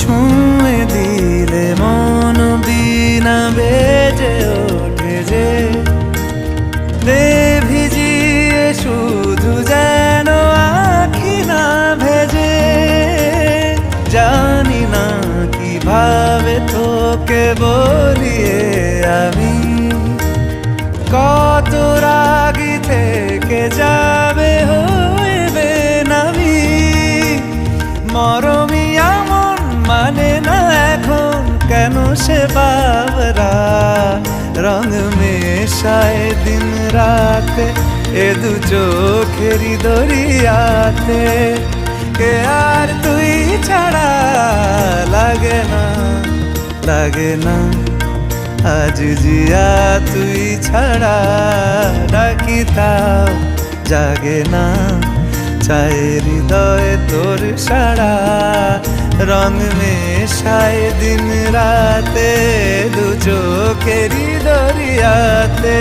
ছুঁয়ে দিলে মন বিনা বেজে ওঠে যে দে ভিজিয়ে শুধু যেন আখি না ভেজে। জানি না কিভাবে তোকে বলিয়ে আমি কত রাগি থেকে যাবে হইবে নামি। মরমি এমন মানে না এখন কেন সে বাবরা রং মেশায় দিন রাতে এ দু চোখেরই দরিয়াতে। কে আর তুই ছাড়া লাগে না লাগে না আজ জিয়া তুই ছাড়া ডাকি তাও জাগে না। চায় হৃদয় তোর সারা রং মেশায় দিন রাতে দু চোখেরই দরিয়াতে।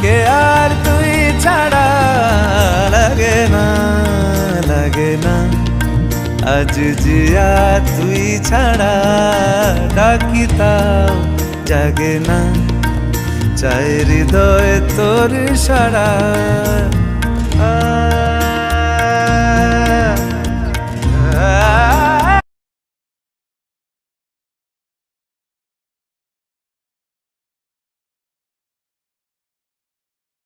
কে আর তুই ছাড়া লাগে না লাগে না আজ জিয়া তুই ছাড়া ডাকি তাও জাগে না। চায় হৃদয় তোর সারা